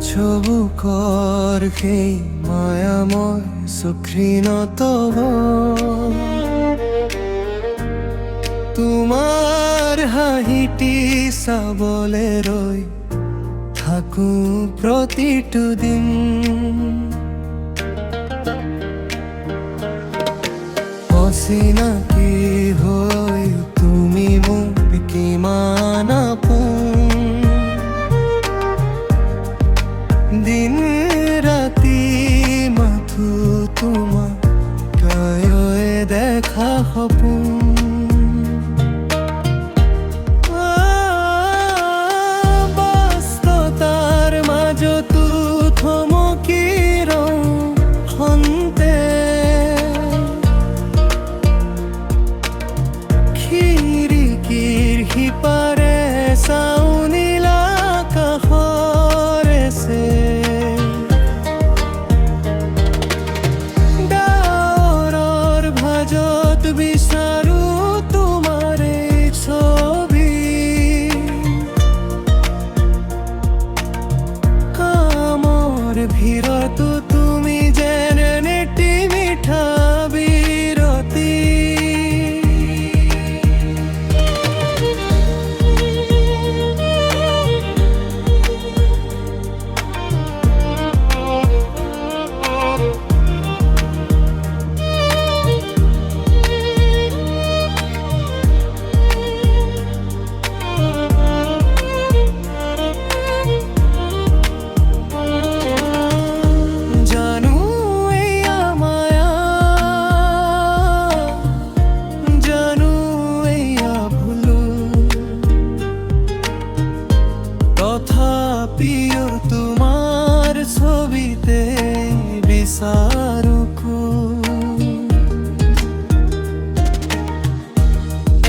ছবুকৰ সেই মায়াময় সুঘৃণতব তোমাৰ হাঁহিটি চাবলৈ ৰৈ থাকো প্ৰতিটো দিন। অচিনাকি হৈ তুমি মোক কিমান আপোন, দিন ৰাতি মাথো তোমাক কায়য়ে দেখা সপোন। বাস্ততাৰ মাজতো থমকি ৰওঁ খন্তে, খিৰিকীৰ সিপাৰে চাওঁ নীলা আকাশৰে বিচাৰো তোমাৰ ছবি। কামৰ ভিৰতো তুমি যেন নেটি মিঠা বিৰতি। তথাপিও তোমাৰ ছবিতে বিচাৰো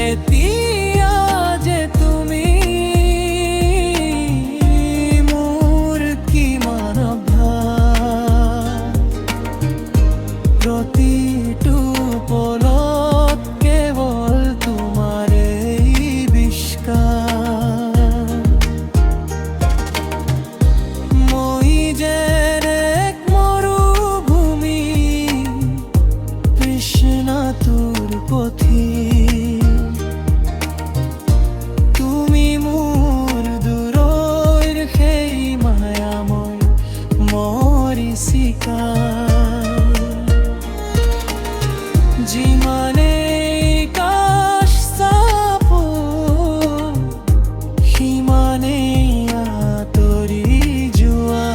এতিয়া যে তুমি মোৰ কিমান ভাল, প্ৰতিটো পলত কেৱল তোমাৰে বিষ্কাৰ। মই যেন এক মৰুভূমি তৃষ্ণা তোৰ পথিক, তুমি মোৰ দূৰৈৰ সেই মায়াময় মৰীচিকা। যিমানেই কাষ চাপো সিমানেই আঁতৰি যোৱা,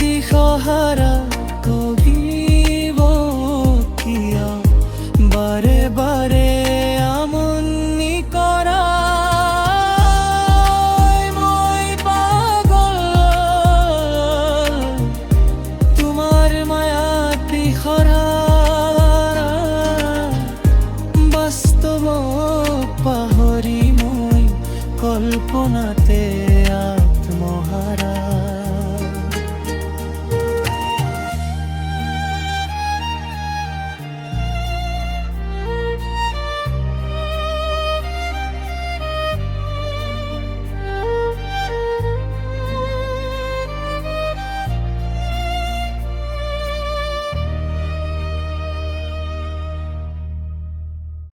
দিশহাৰা কবিব কিয় বাৰে বাৰে